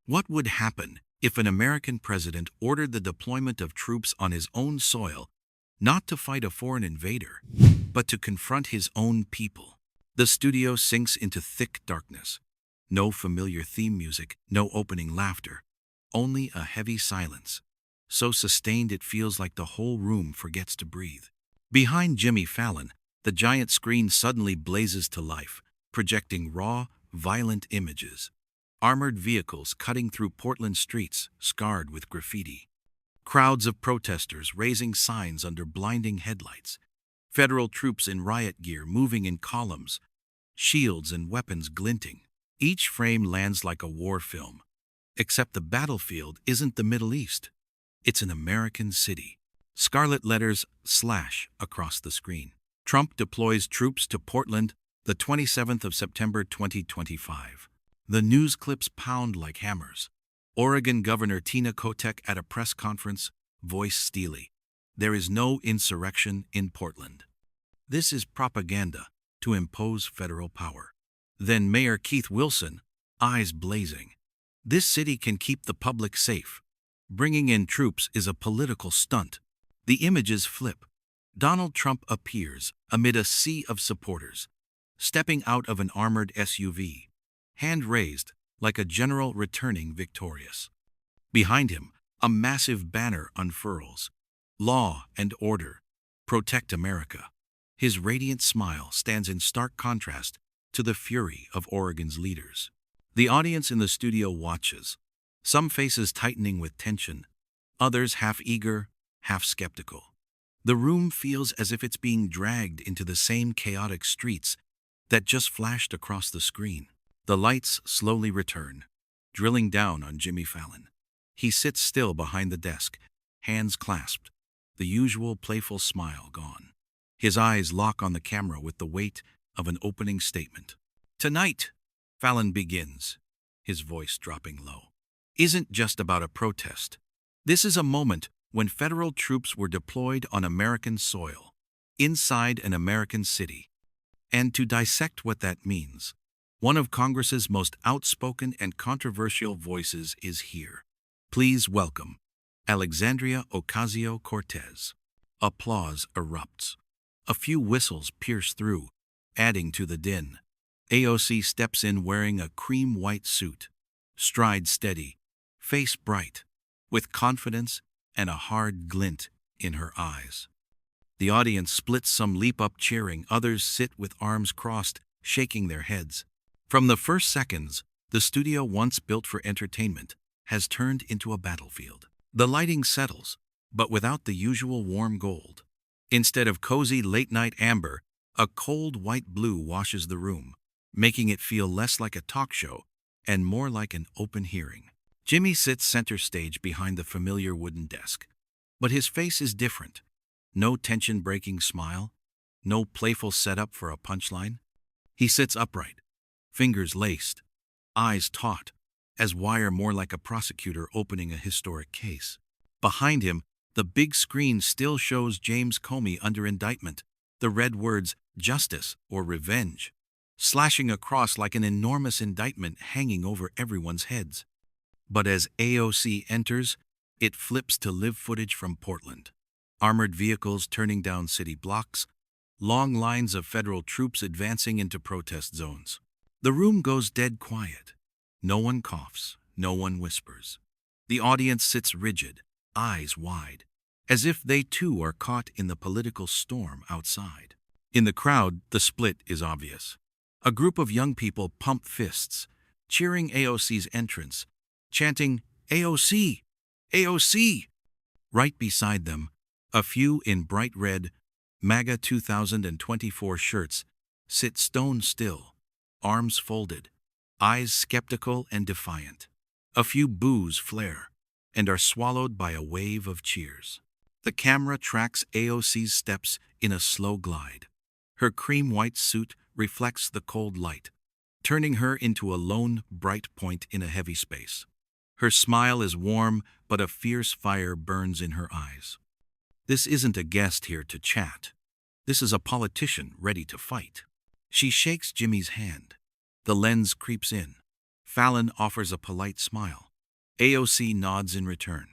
What would happen if an American president ordered the deployment of troops on his own soil, not to fight a foreign invader, but to confront his own people? The studio sinks into thick darkness. No familiar theme music, no opening laughter, only a heavy silence, so sustained it feels like the whole room forgets to breathe. Behind Jimmy Fallon, the giant screen suddenly blazes to life, projecting raw, violent images. Armored vehicles cutting through Portland streets, scarred with graffiti. Crowds of protesters raising signs under blinding headlights. Federal troops in riot gear moving in columns, shields and weapons glinting. Each frame lands like a war film. Except the battlefield isn't the Middle East. It's an American city. Scarlet letters slash across the screen. Trump deploys troops to Portland, the 27th of September 2025. The news clips pound like hammers. Oregon Governor Tina Kotek at a press conference, voice steely. There is no insurrection in Portland. This is propaganda to impose federal power. Then Mayor Keith Wilson, eyes blazing. This city can keep the public safe. Bringing in troops is a political stunt. The images flip. Donald Trump appears amid a sea of supporters, stepping out of an armored SUV, hand raised like a general returning victorious. Behind him, a massive banner unfurls. Law and order. Protect America. His radiant smile stands in stark contrast to the fury of Oregon's leaders. The audience in the studio watches, some faces tightening with tension, others half eager, half skeptical. The room feels as if it's being dragged into the same chaotic streets that just flashed across the screen. The lights slowly return, drilling down on Jimmy Fallon. He sits still behind the desk, hands clasped, the usual playful smile gone. His eyes lock on the camera with the weight of an opening statement. Tonight, Fallon begins, his voice dropping low, isn't just about a protest. This is a moment when federal troops were deployed on American soil, inside an American city. And to dissect what that means, one of Congress's most outspoken and controversial voices is here. Please welcome Alexandria Ocasio-Cortez. Applause erupts. A few whistles pierce through, adding to the din. AOC steps in wearing a cream-white suit, stride steady, face bright, with confidence and a hard glint in her eyes. The audience splits, some leap up cheering, others sit with arms crossed, shaking their heads. From the first seconds, the studio once built for entertainment has turned into a battlefield. The lighting settles, but without the usual warm gold. Instead of cozy late-night amber, a cold white blue washes the room, making it feel less like a talk show and more like an open hearing. Jimmy sits center stage behind the familiar wooden desk, but his face is different. No tension-breaking smile, no playful setup for a punchline. He sits upright, fingers laced, eyes taut, as wire more like a prosecutor opening a historic case. Behind him, the big screen still shows James Comey under indictment, the red words "justice" or "revenge" slashing across like an enormous indictment hanging over everyone's heads. But as AOC enters, it flips to live footage from Portland. Armored vehicles turning down city blocks, long lines of federal troops advancing into protest zones. The room goes dead quiet. No one coughs, no one whispers. The audience sits rigid, eyes wide, as if they too are caught in the political storm outside. In the crowd, the split is obvious. A group of young people pump fists, cheering AOC's entrance, chanting, "AOC! AOC!" Right beside them, a few in bright red, MAGA 2024 shirts sit stone still, arms folded, eyes skeptical and defiant. A few boos flare and are swallowed by a wave of cheers. The camera tracks AOC's steps in a slow glide. Her cream-white suit reflects the cold light, turning her into a lone, bright point in a heavy space. Her smile is warm, but a fierce fire burns in her eyes. This isn't a guest here to chat. This is a politician ready to fight. She shakes Jimmy's hand. The lens creeps in. Fallon offers a polite smile. AOC nods in return,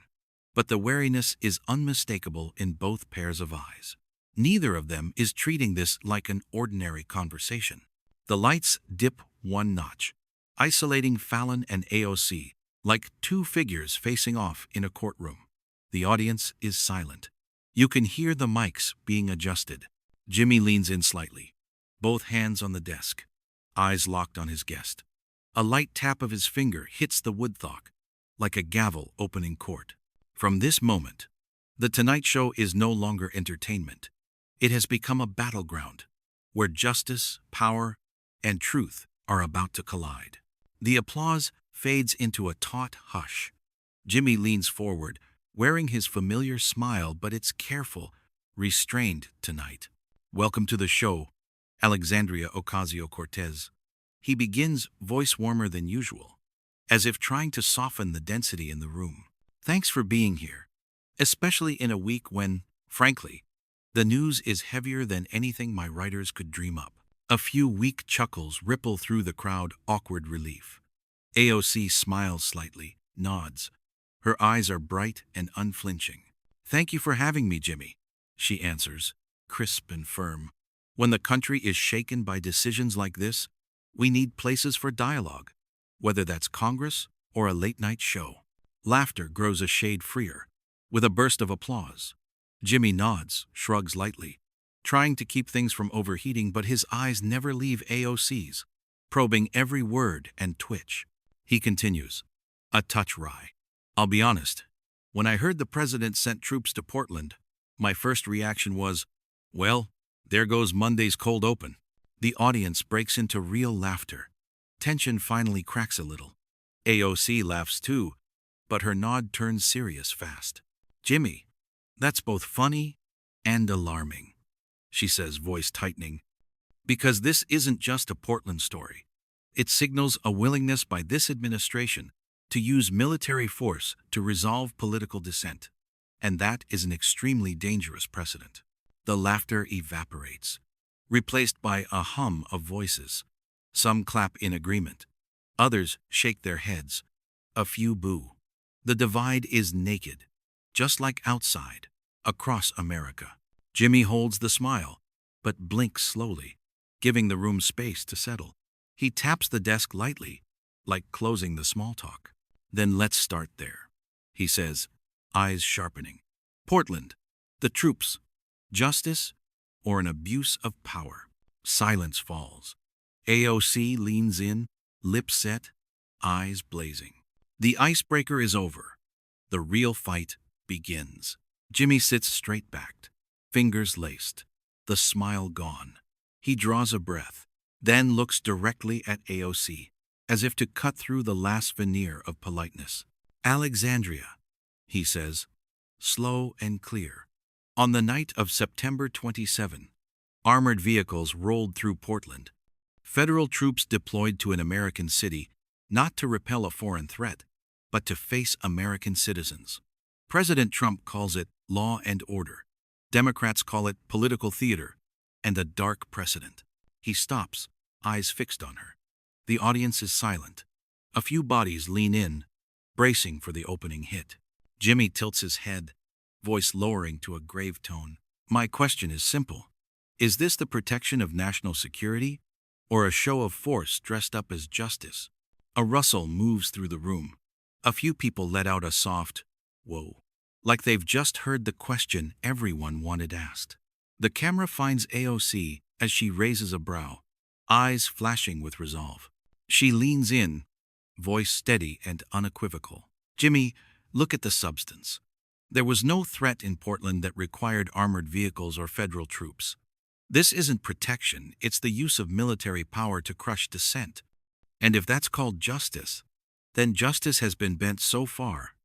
but the wariness is unmistakable in both pairs of eyes. Neither of them is treating this like an ordinary conversation. The lights dip one notch, isolating Fallon and AOC like two figures facing off in a courtroom. The audience is silent. You can hear the mics being adjusted. Jimmy leans in slightly, both hands on the desk, eyes locked on his guest. A light tap of his finger hits the woodthock, like a gavel opening court. From this moment, The Tonight Show is no longer entertainment. It has become a battleground where justice, power, and truth are about to collide. The applause fades into a taut hush. Jimmy leans forward, wearing his familiar smile, but it's careful, restrained tonight. "Welcome to the show, Alexandria Ocasio-Cortez." He begins, voice warmer than usual, as if trying to soften the density in the room. "Thanks for being here, especially in a week when, frankly, the news is heavier than anything my writers could dream up." A few weak chuckles ripple through the crowd, awkward relief. AOC smiles slightly, nods. Her eyes are bright and unflinching. "Thank you for having me, Jimmy," she answers, crisp and firm. "When the country is shaken by decisions like this, we need places for dialogue, whether that's Congress or a late-night show." Laughter grows a shade freer, with a burst of applause. Jimmy nods, shrugs lightly, trying to keep things from overheating, but his eyes never leave AOC's, probing every word and twitch. He continues, a touch wry. "I'll be honest, when I heard the president sent troops to Portland, my first reaction was, well, there goes Monday's cold open." The audience breaks into real laughter. Tension finally cracks a little. AOC laughs too, but her nod turns serious fast. "Jimmy, that's both funny and alarming," she says, voice tightening. "Because this isn't just a Portland story. It signals a willingness by this administration to use military force to resolve political dissent. And that is an extremely dangerous precedent." The laughter evaporates, replaced by a hum of voices. Some clap in agreement. Others shake their heads. A few boo. The divide is naked, just like outside, across America. Jimmy holds the smile, but blinks slowly, giving the room space to settle. He taps the desk lightly, like closing the small talk. "Then let's start there," he says, eyes sharpening. "Portland, the troops, justice, or an abuse of power?" Silence falls. AOC leans in, lips set, eyes blazing. The icebreaker is over. The real fight begins. Jimmy sits straight-backed, fingers laced, the smile gone. He draws a breath, then looks directly at AOC, as if to cut through the last veneer of politeness. "Alexandria," he says, slow and clear. "On the night of September 27, armored vehicles rolled through Portland. Federal troops deployed to an American city, not to repel a foreign threat, but to face American citizens. President Trump calls it law and order. Democrats call it political theater and a dark precedent." He stops, eyes fixed on her. The audience is silent. A few bodies lean in, bracing for the opening hit. Jimmy tilts his head, voice lowering to a grave tone. "My question is simple. Is this the protection of national security, or a show of force dressed up as justice?" A rustle moves through the room. A few people let out a soft, "whoa," like they've just heard the question everyone wanted asked. The camera finds AOC as she raises a brow, eyes flashing with resolve. She leans in, voice steady and unequivocal. "Jimmy, look at the substance. There was no threat in Portland that required armored vehicles or federal troops. This isn't protection, it's the use of military power to crush dissent. And if that's called justice, then justice has been bent so far,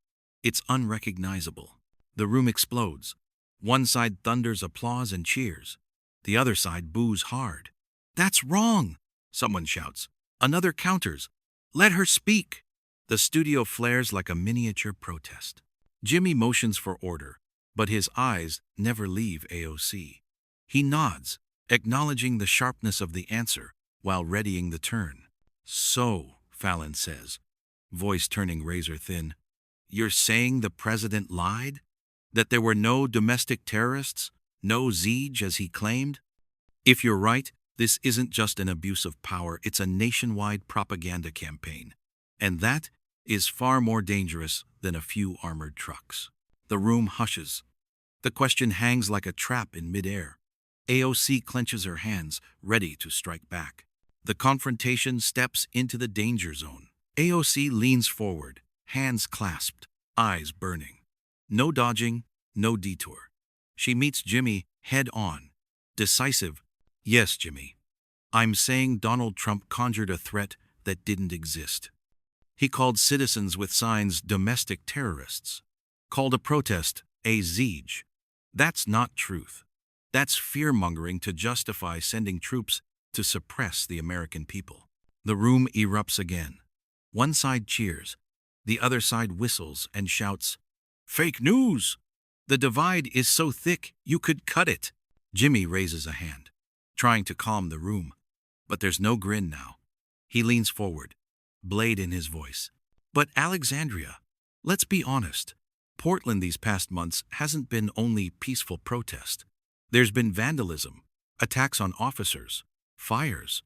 it's unrecognizable." The room explodes. One side thunders applause and cheers. The other side boos hard. "That's wrong," someone shouts. Another counters, "Let her speak." The studio flares like a miniature protest. Jimmy motions for order, but his eyes never leave AOC. He nods, acknowledging the sharpness of the answer while readying the turn. "So," Fallon says, voice turning razor thin, you're saying the president lied? That there were no domestic terrorists? No siege as he claimed? If you're right, this isn't just an abuse of power, it's a nationwide propaganda campaign. And that is far more dangerous than a few armored trucks. The room hushes. The question hangs like a trap in midair. AOC clenches her hands, ready to strike back. The confrontation steps into the danger zone. AOC leans forward, hands clasped, eyes burning. No dodging, no detour. She meets Jimmy head on. Decisive. Yes, Jimmy. I'm saying Donald Trump conjured a threat that didn't exist. He called citizens with signs domestic terrorists. Called a protest a siege. That's not truth. That's fear-mongering to justify sending troops to suppress the American people. The room erupts again. One side cheers. The other side whistles and shouts, "Fake news! The divide is so thick you could cut it." Jimmy raises a hand, trying to calm the room. But there's no grin now. He leans forward, blade in his voice. But Alexandria, let's be honest. Portland these past months hasn't been only peaceful protest. There's been vandalism, attacks on officers, fires.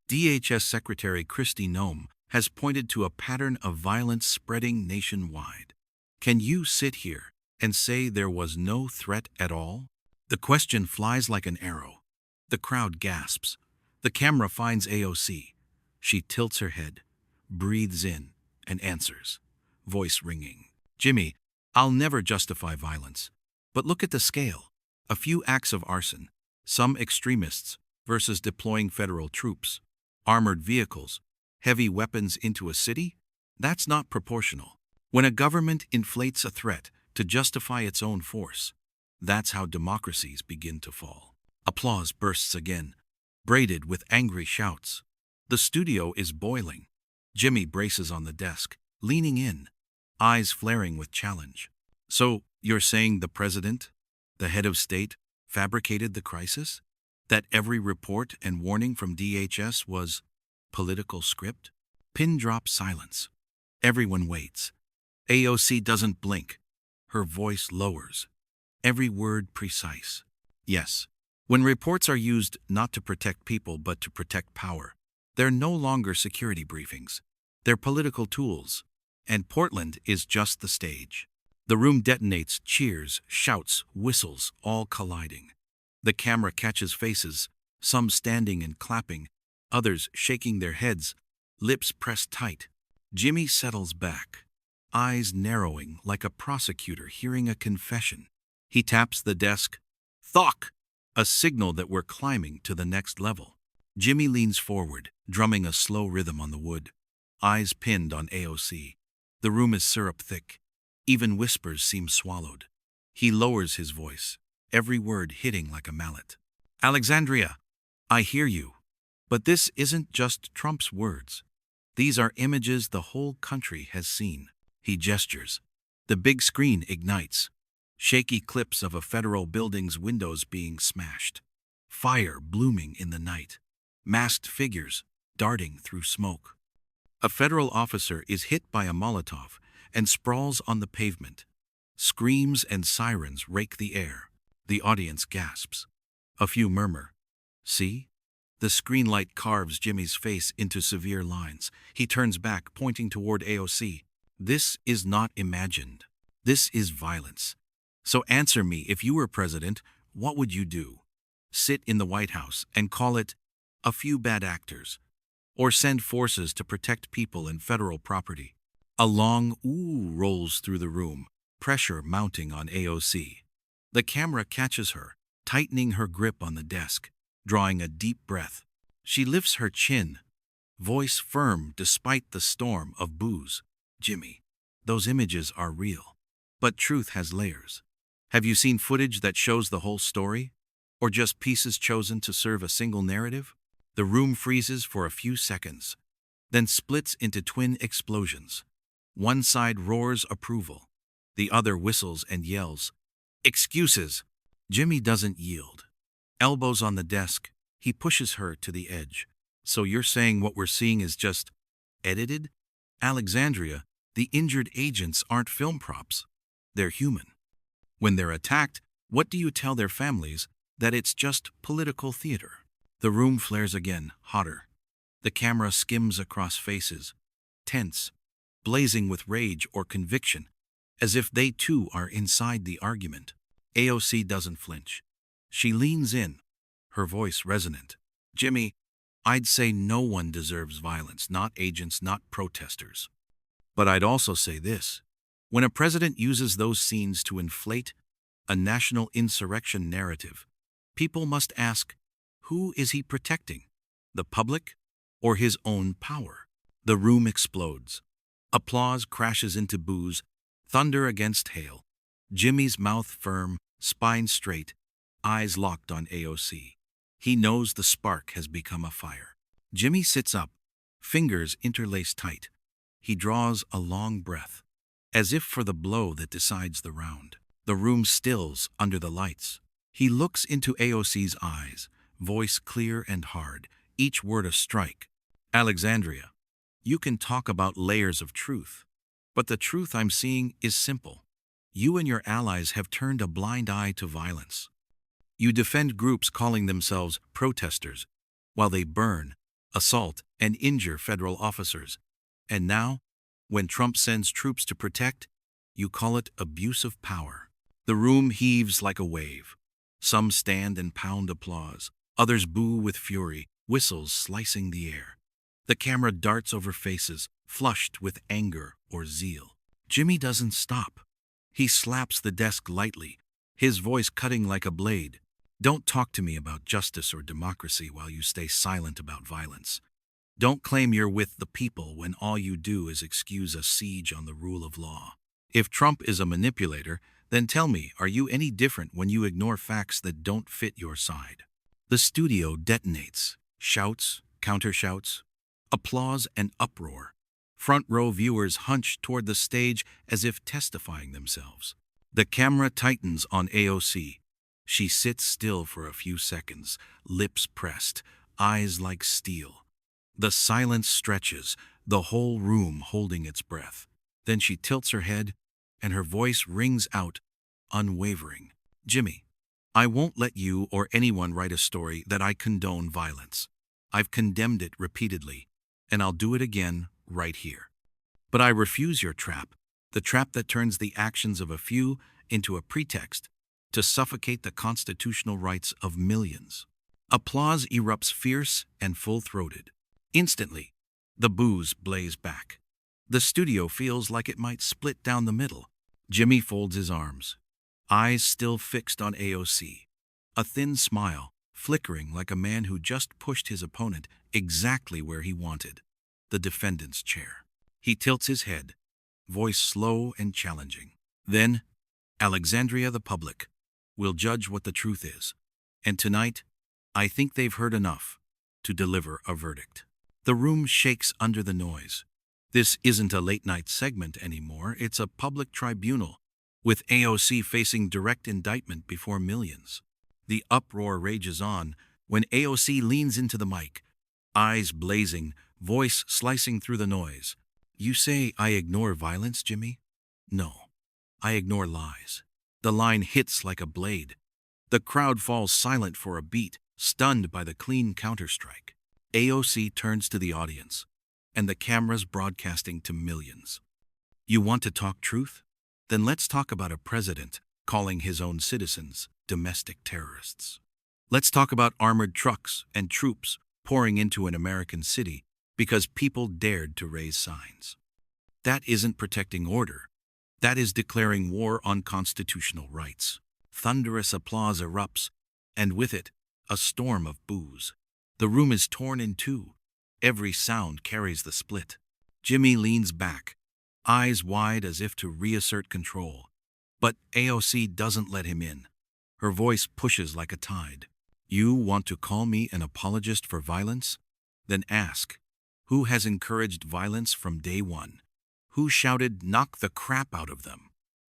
DHS Secretary Kristi Noem has pointed to a pattern of violence spreading nationwide. Can you sit here and say there was no threat at all? The question flies like an arrow. The crowd gasps. The camera finds AOC. She tilts her head, breathes in, and answers, voice ringing. Jimmy, I'll never justify violence. But look at the scale. A few acts of arson, some extremists versus deploying federal troops, armored vehicles, heavy weapons into a city? That's not proportional. When a government inflates a threat to justify its own force, that's how democracies begin to fall. Applause bursts again, braided with angry shouts. The studio is boiling. Jimmy braces on the desk, leaning in, eyes flaring with challenge. So, you're saying the president, the head of state, fabricated the crisis? That every report and warning from DHS was political script? Pin drop silence. Everyone waits. AOC doesn't blink. Her voice lowers. Every word precise. Yes. When reports are used not to protect people but to protect power, they're no longer security briefings. They're political tools. And Portland is just the stage. The room detonates, cheers, shouts, whistles, all colliding. The camera catches faces, some standing and clapping, others shaking their heads, lips pressed tight. Jimmy settles back, eyes narrowing like a prosecutor hearing a confession. He taps the desk. Thok! A signal that we're climbing to the next level. Jimmy leans forward, drumming a slow rhythm on the wood, eyes pinned on AOC. The room is syrup thick. Even whispers seem swallowed. He lowers his voice, every word hitting like a mallet. Alexandria, I hear you. But this isn't just Trump's words. These are images the whole country has seen. He gestures. The big screen ignites. Shaky clips of a federal building's windows being smashed. Fire blooming in the night. Masked figures darting through smoke. A federal officer is hit by a Molotov and sprawls on the pavement. Screams and sirens rake the air. The audience gasps. A few murmur. See? The screen light carves Jimmy's face into severe lines. He turns back, pointing toward AOC. This is not imagined. This is violence. So answer me, if you were president, what would you do? Sit in the White House and call it a few bad actors? Or send forces to protect people and federal property? A long ooh rolls through the room, pressure mounting on AOC. The camera catches her, tightening her grip on the desk, drawing a deep breath. She lifts her chin, voice firm despite the storm of boos. Jimmy, those images are real. But truth has layers. Have you seen footage that shows the whole story? Or just pieces chosen to serve a single narrative? The room freezes for a few seconds, then splits into twin explosions. One side roars approval. The other whistles and yells, "Excuses!" Jimmy doesn't yield. Elbows on the desk, he pushes her to the edge. So you're saying what we're seeing is just edited? Alexandria, The injured agents aren't film props. They're human. When they're attacked, what do you tell their families? That it's just political theater. The room flares again, hotter. The camera skims across faces, tense, blazing with rage or conviction, as if they too are inside the argument. AOC doesn't flinch. She leans in, her voice resonant. Jimmy, I'd say no one deserves violence, not agents, not protesters. But I'd also say this. When a president uses those scenes to inflate a national insurrection narrative, people must ask, who is he protecting? The public or his own power? The room explodes. Applause crashes into boos, thunder against hail. Jimmy's mouth firm, spine straight, eyes locked on AOC. He knows the spark has become a fire. Jimmy sits up, fingers interlaced tight. He draws a long breath, as if for the blow that decides the round. The room stills under the lights. He looks into AOC's eyes, voice clear and hard, each word a strike. Alexandria, you can talk about layers of truth, but the truth I'm seeing is simple. You and your allies have turned a blind eye to violence. You defend groups calling themselves protesters, while they burn, assault, and injure federal officers. And now, when Trump sends troops to protect, you call it abuse of power. The room heaves like a wave. Some stand and pound applause. Others boo with fury, whistles slicing the air. The camera darts over faces, flushed with anger or zeal. Jimmy doesn't stop. He slaps the desk lightly, his voice cutting like a blade. Don't talk to me about justice or democracy while you stay silent about violence. Don't claim you're with the people when all you do is excuse a siege on the rule of law. If Trump is a manipulator, then tell me, are you any different when you ignore facts that don't fit your side? The studio detonates. Shouts, counter-shouts, applause and uproar. Front row viewers hunch toward the stage as if testifying themselves. The camera tightens on AOC. She sits still for a few seconds, lips pressed, eyes like steel. The silence stretches, the whole room holding its breath. Then she tilts her head, and her voice rings out, unwavering. Jimmy, I won't let you or anyone write a story that I condone violence. I've condemned it repeatedly, and I'll do it again right here. But I refuse your trap, the trap that turns the actions of a few into a pretext to suffocate the constitutional rights of millions. Applause erupts fierce and full-throated. Instantly, the boos blaze back. The studio feels like it might split down the middle. Jimmy folds his arms, eyes still fixed on AOC. A thin smile, flickering like a man who just pushed his opponent exactly where he wanted, the defendant's chair. He tilts his head, voice slow and challenging. Then, Alexandria the public will judge what the truth is. And tonight, I think they've heard enough to deliver a verdict. The room shakes under the noise. This isn't a late-night segment anymore, it's a public tribunal, with AOC facing direct indictment before millions. The uproar rages on when AOC leans into the mic, eyes blazing, voice slicing through the noise. You say I ignore violence, Jimmy? No, I ignore lies. The line hits like a blade. The crowd falls silent for a beat, stunned by the clean counterstrike. AOC turns to the audience, and the camera's broadcasting to millions. You want to talk truth? Then let's talk about a president calling his own citizens domestic terrorists. Let's talk about armored trucks and troops pouring into an American city because people dared to raise signs. That isn't protecting order. That is declaring war on constitutional rights. Thunderous applause erupts, and with it, a storm of boos. The room is torn in two. Every sound carries the split. Jimmy leans back, eyes wide as if to reassert control. But AOC doesn't let him in. Her voice pushes like a tide. You want to call me an apologist for violence? Then ask, who has encouraged violence from day one? Who shouted, knock the crap out of them?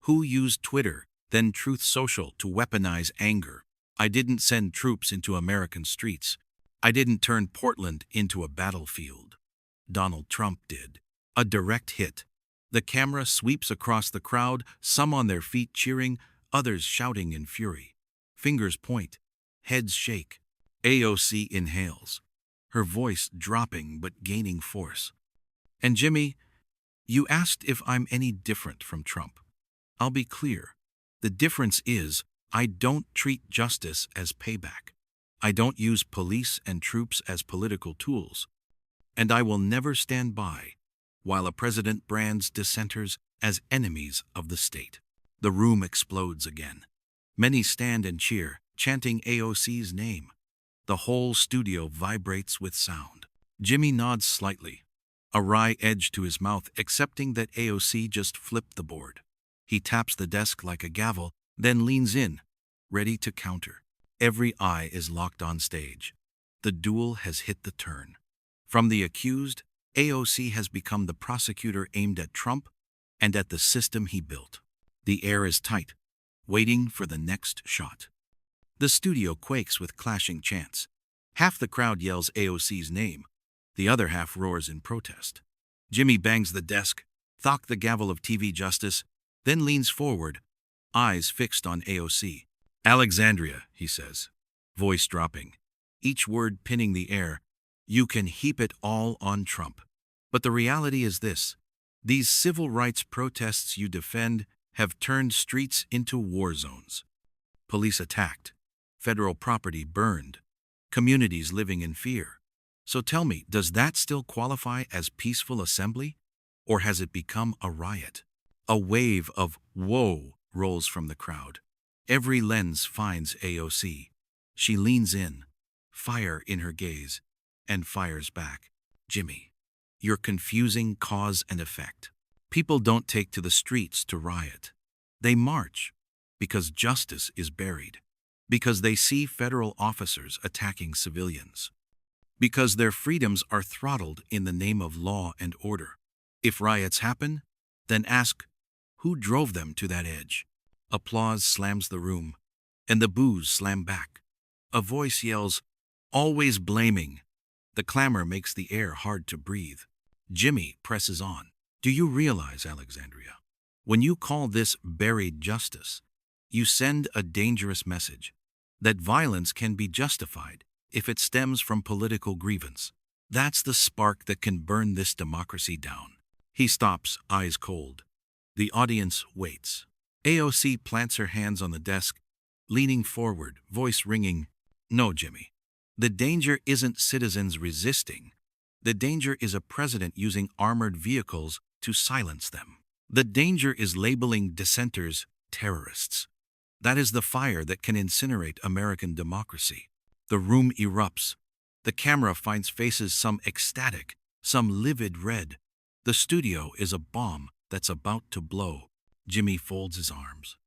Who used Twitter, then Truth Social, to weaponize anger? I didn't send troops into American streets. I didn't turn Portland into a battlefield. Donald Trump did. A direct hit. The camera sweeps across the crowd, some on their feet cheering, others shouting in fury. Fingers point, heads shake. AOC inhales, her voice dropping but gaining force. And Jimmy, you asked if I'm any different from Trump. I'll be clear. The difference is I don't treat justice as payback. I don't use police and troops as political tools. And I will never stand by while a president brands dissenters as enemies of the state. The room explodes again. Many stand and cheer, chanting AOC's name. The whole studio vibrates with sound. Jimmy nods slightly, a wry edge to his mouth, accepting that AOC just flipped the board. He taps the desk like a gavel, then leans in, ready to counter. Every eye is locked on stage. The duel has hit the turn. From the accused, AOC has become the prosecutor aimed at Trump and at the system he built. The air is tight, waiting for the next shot. The studio quakes with clashing chants. Half the crowd yells AOC's name. The other half roars in protest. Jimmy bangs the desk, thwack the gavel of TV justice, then leans forward, eyes fixed on AOC. Alexandria, he says, voice dropping, each word pinning the air. You can heap it all on Trump. But the reality is this. These civil rights protests you defend have turned streets into war zones. Police attacked, federal property burned, communities living in fear. So tell me, does that still qualify as peaceful assembly? Or has it become a riot? A wave of "whoa" rolls from the crowd. Every lens finds AOC. She leans in, fire in her gaze, and fires back. Jimmy, you're confusing cause and effect. People don't take to the streets to riot. They march because justice is buried, because they see federal officers attacking civilians, because their freedoms are throttled in the name of law and order. If riots happen, then ask, who drove them to that edge? Applause slams the room, and the boos slam back. A voice yells, always blaming. The clamor makes the air hard to breathe. Jimmy presses on. Do you realize, Alexandria, when you call this buried justice, you send a dangerous message that violence can be justified if it stems from political grievance. That's the spark that can burn this democracy down. He stops, eyes cold. The audience waits. AOC plants her hands on the desk, leaning forward, voice ringing. No, Jimmy. The danger isn't citizens resisting. The danger is a president using armored vehicles to silence them. The danger is labeling dissenters terrorists. That is the fire that can incinerate American democracy. The room erupts. The camera finds faces, some ecstatic, some livid red. The studio is a bomb that's about to blow. Jimmy folds his arms,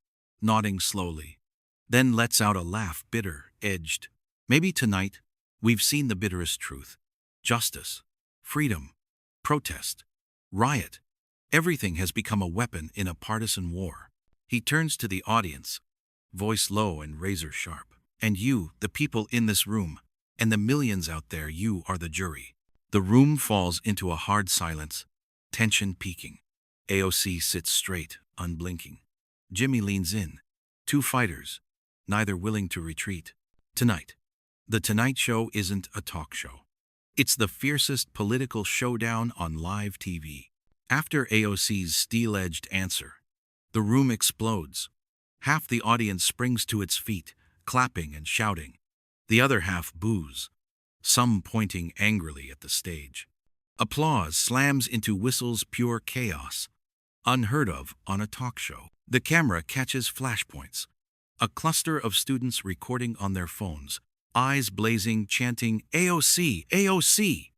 nodding slowly, then lets out a laugh, bitter, edged. Maybe tonight, we've seen the bitterest truth. Justice, freedom, protest, riot. Everything has become a weapon in a partisan war. He turns to the audience, voice low and razor sharp. And you, the people in this room, and the millions out there, you are the jury. The room falls into a hard silence, tension peaking. AOC sits straight, unblinking. Jimmy leans in. Two fighters, neither willing to retreat. Tonight, The Tonight Show isn't a talk show. It's the fiercest political showdown on live TV. After AOC's steel-edged answer, the room explodes. Half the audience springs to its feet, clapping and shouting. The other half boos, some pointing angrily at the stage. Applause slams into whistles, pure chaos, unheard of on a talk show. The camera catches flashpoints. A cluster of students recording on their phones, eyes blazing, chanting, AOC, AOC.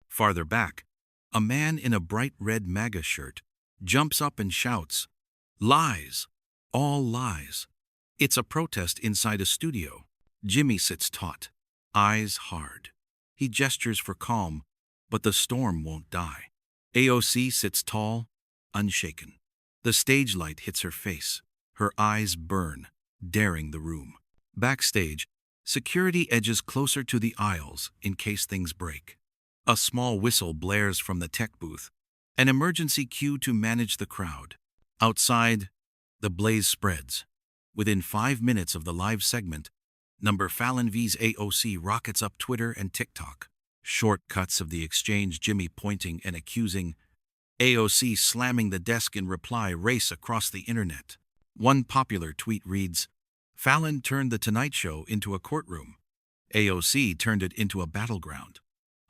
Farther back, a man in a bright red MAGA shirt jumps up and shouts, lies, all lies. It's a protest inside a studio. Jimmy sits taut, eyes hard. He gestures for calm, but the storm won't die. AOC sits tall, unshaken. The stage light hits her face. Her eyes burn, daring the room. Backstage, security edges closer to the aisles in case things break. A small whistle blares from the tech booth. An emergency cue to manage the crowd. Outside, the blaze spreads. Within 5 minutes of the live segment, number Fallon vs. AOC rockets up Twitter and TikTok. Short cuts of the exchange, Jimmy pointing and accusing, AOC slamming the desk in reply, race across the internet. One popular tweet reads, Fallon turned the Tonight Show into a courtroom. AOC turned it into a battleground.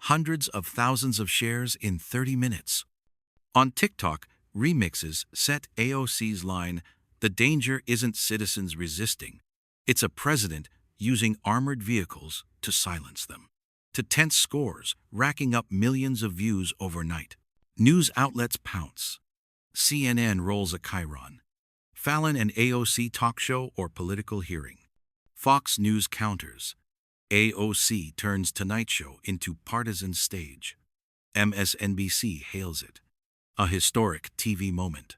Hundreds of thousands of shares in 30 minutes. On TikTok, remixes set AOC's line, the danger isn't citizens resisting, it's a president using armored vehicles to silence them. To tense scores, racking up millions of views overnight. News outlets pounce. CNN rolls a chyron. Fallon and AOC talk show or political hearing. Fox News counters. AOC turns Tonight Show into partisan stage. MSNBC hails it. A historic TV moment.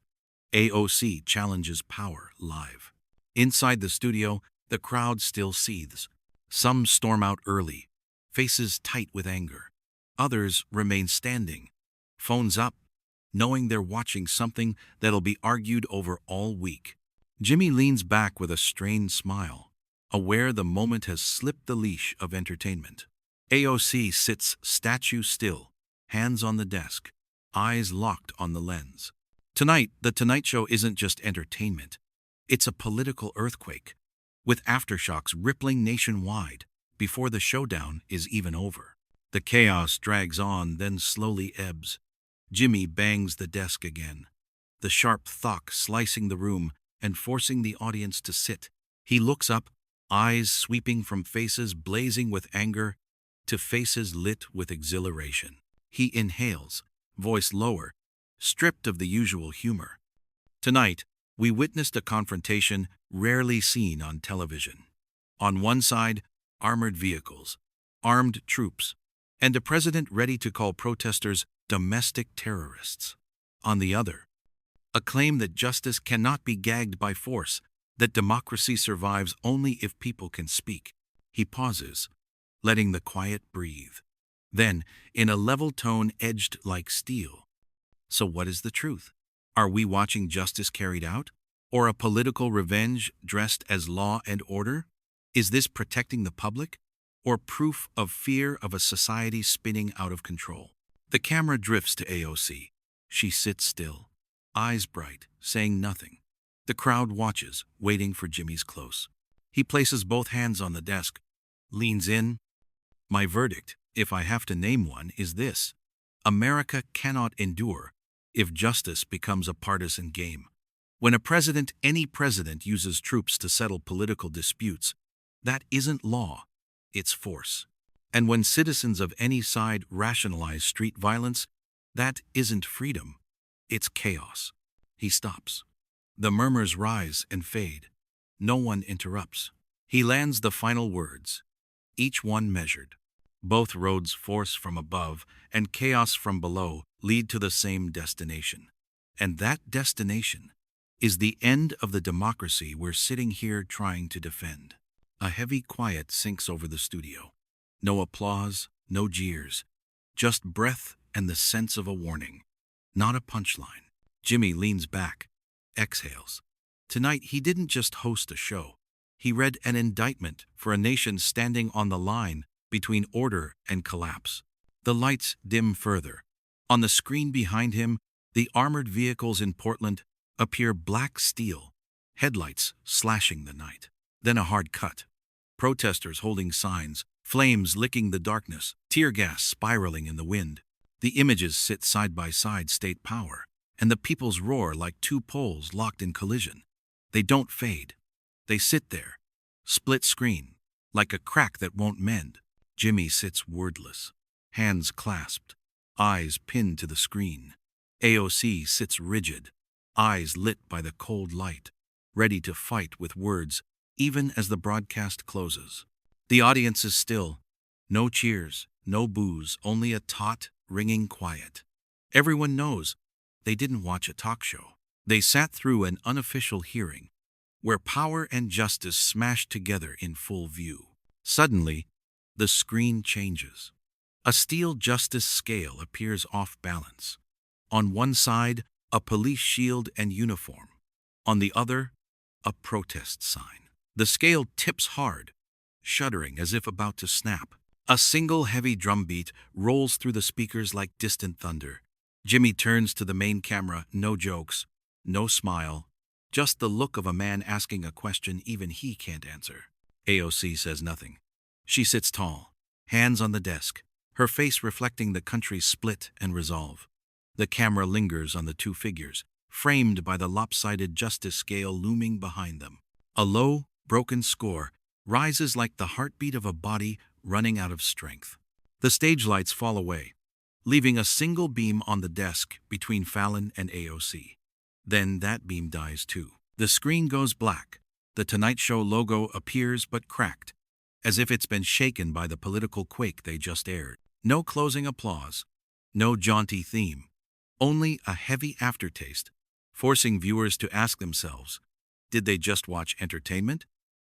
AOC challenges power live. Inside the studio, the crowd still seethes. Some storm out early, faces tight with anger. Others remain standing, phones up, knowing they're watching something that'll be argued over all week. Jimmy leans back with a strained smile, aware the moment has slipped the leash of entertainment. AOC sits statue still, hands on the desk, eyes locked on the lens. Tonight, The Tonight Show isn't just entertainment. It's a political earthquake, with aftershocks rippling nationwide before the showdown is even over. The chaos drags on, then slowly ebbs. Jimmy bangs the desk again, the sharp thwack slicing the room and forcing the audience to sit. He looks up, eyes sweeping from faces blazing with anger to faces lit with exhilaration. He inhales, voice lower, stripped of the usual humor. Tonight, we witnessed a confrontation rarely seen on television. On one side, armored vehicles, armed troops, and a president ready to call protesters domestic terrorists. On the other, a claim that justice cannot be gagged by force, that democracy survives only if people can speak. He pauses, letting the quiet breathe. Then, in a level tone edged like steel, so what is the truth? Are we watching justice carried out? Or a political revenge dressed as law and order? Is this protecting the public? Or proof of fear of a society spinning out of control? The camera drifts to AOC. She sits still, eyes bright, saying nothing. The crowd watches, waiting for Jimmy's close. He places both hands on the desk, leans in. My verdict, if I have to name one, is this. America cannot endure if justice becomes a partisan game. When a president, any president, uses troops to settle political disputes, that isn't law, it's force. And when citizens of any side rationalize street violence, that isn't freedom, it's chaos. He stops. The murmurs rise and fade. No one interrupts. He lands the final words, each one measured. Both roads, force from above and chaos from below, lead to the same destination. And that destination is the end of the democracy we're sitting here trying to defend. A heavy quiet sinks over the studio. No applause, no jeers, just breath and the sense of a warning, not a punchline. Jimmy leans back, exhales. Tonight, he didn't just host a show. He read an indictment for a nation standing on the line between order and collapse. The lights dim further. On the screen behind him, the armored vehicles in Portland appear black steel, headlights slashing the night. Then a hard cut. Protesters holding signs, flames licking the darkness, tear gas spiraling in the wind. The images sit side by side, state power, and the people's roar like two poles locked in collision. They don't fade. They sit there, split screen, like a crack that won't mend. Jimmy sits wordless, hands clasped, eyes pinned to the screen. AOC sits rigid, eyes lit by the cold light, ready to fight with words even as the broadcast closes. The audience is still. No cheers, no boos, only a taut, ringing quiet. Everyone knows they didn't watch a talk show. They sat through an unofficial hearing where power and justice smashed together in full view. Suddenly, the screen changes. A steel justice scale appears off balance. On one side, a police shield and uniform. On the other, a protest sign. The scale tips hard, shuddering as if about to snap. A single heavy drum beat rolls through the speakers like distant thunder. Jimmy turns to the main camera, no jokes, no smile, just the look of a man asking a question even he can't answer. AOC says nothing. She sits tall, hands on the desk, her face reflecting the country's split and resolve. The camera lingers on the two figures, framed by the lopsided justice scale looming behind them. A low, broken score rises like the heartbeat of a body running out of strength. The stage lights fall away, leaving a single beam on the desk between Fallon and AOC. Then that beam dies too. The screen goes black. The Tonight Show logo appears but cracked, as if it's been shaken by the political quake they just aired. No closing applause, no jaunty theme, only a heavy aftertaste, forcing viewers to ask themselves, did they just watch entertainment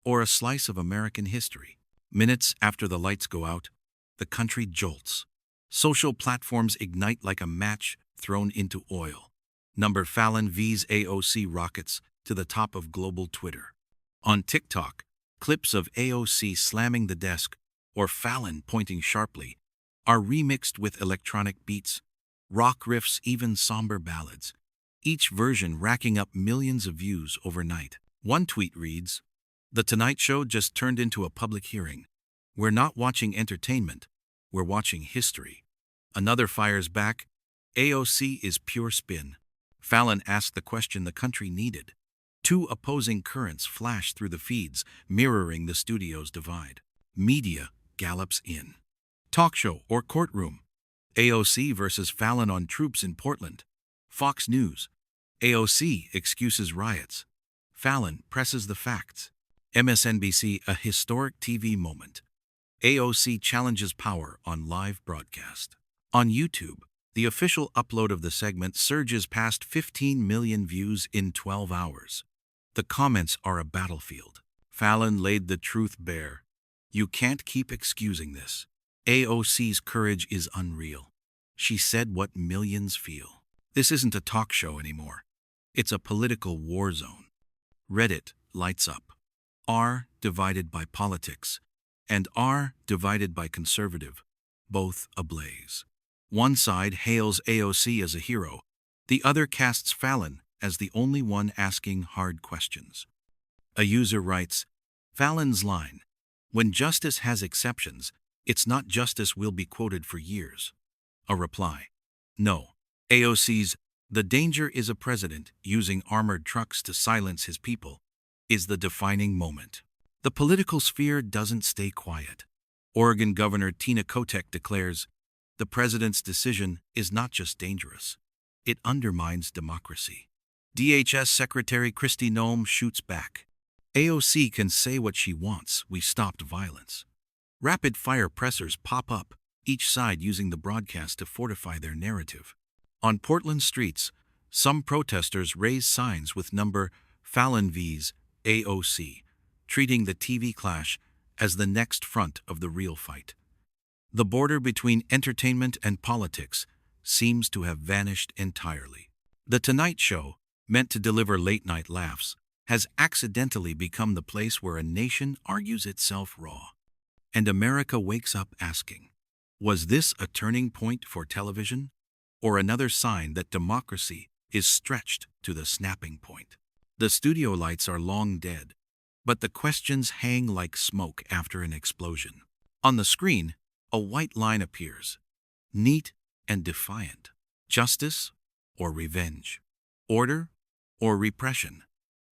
or a slice of American history? Minutes after the lights go out, the country jolts. Social platforms ignite like a match thrown into oil. Number Fallon vs AOC rockets to the top of global Twitter. On TikTok, clips of AOC slamming the desk or Fallon pointing sharply are remixed with electronic beats, rock riffs, even somber ballads, each version racking up millions of views overnight. One tweet reads, "The Tonight Show just turned into a public hearing. We're not watching entertainment, we're watching history." Another fires back, "AOC is pure spin." Fallon asked the question the country needed. Two opposing currents flash through the feeds, mirroring the studio's divide. Media gallops in. Talk show or courtroom. AOC versus Fallon on troops in Portland. Fox News. AOC excuses riots. Fallon presses the facts. MSNBC, a historic TV moment. AOC challenges power on live broadcast. On YouTube, the official upload of the segment surges past 15 million views in 12 hours. The comments are a battlefield. Fallon laid the truth bare. "You can't keep excusing this." AOC's courage is unreal. She said what millions feel. This isn't a talk show anymore. It's a political war zone. Reddit lights up. R divided by politics, and R divided by conservative, both ablaze. One side hails AOC as a hero, the other casts Fallon as the only one asking hard questions. A user writes, Fallon's line, "When justice has exceptions, it's not justice," will be quoted for years. A reply, no. AOC's, "The danger is a president using armored trucks to silence his people," is the defining moment. The political sphere doesn't stay quiet. Oregon Governor Tina Kotek declares, "The president's decision is not just dangerous, it undermines democracy." DHS Secretary Kristi Noem shoots back. "AOC can say what she wants, we stopped violence." Rapid-fire pressers pop up, each side using the broadcast to fortify their narrative. On Portland streets, some protesters raise signs with number Fallon vs. AOC, treating the TV clash as the next front of the real fight. The border between entertainment and politics seems to have vanished entirely. The Tonight Show, meant to deliver late-night laughs, has accidentally become the place where a nation argues itself raw. And America wakes up asking, was this a turning point for television, or another sign that democracy is stretched to the snapping point? The studio lights are long dead, but the questions hang like smoke after an explosion. On the screen, a white line appears, neat and defiant. Justice or revenge? Order or repression?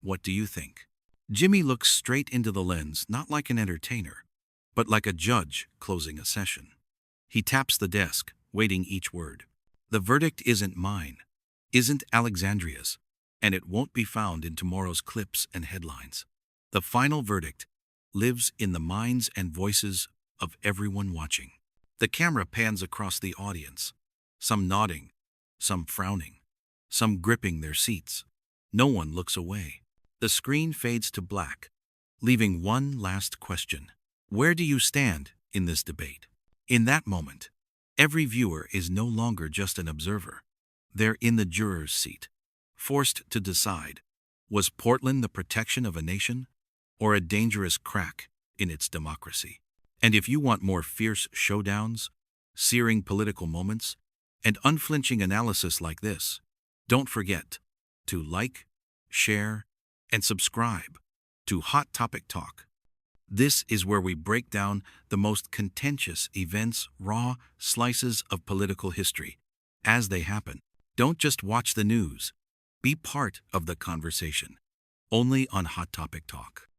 What do you think? Jimmy looks straight into the lens, not like an entertainer, but like a judge closing a session. He taps the desk, weighting each word. The verdict isn't mine, isn't Alexandria's, and it won't be found in tomorrow's clips and headlines. The final verdict lives in the minds and voices of everyone watching. The camera pans across the audience, some nodding, some frowning, some gripping their seats. No one looks away. The screen fades to black, leaving one last question. Where do you stand in this debate? In that moment, every viewer is no longer just an observer. They're in the juror's seat, forced to decide, was Portland the protection of a nation or a dangerous crack in its democracy? And if you want more fierce showdowns, searing political moments, and unflinching analysis like this, don't forget to like, share, and subscribe to Hot Topic Talk. This is where we break down the most contentious events, raw slices of political history, as they happen. Don't just watch the news. Be part of the conversation. Only on Hot Topic Talk.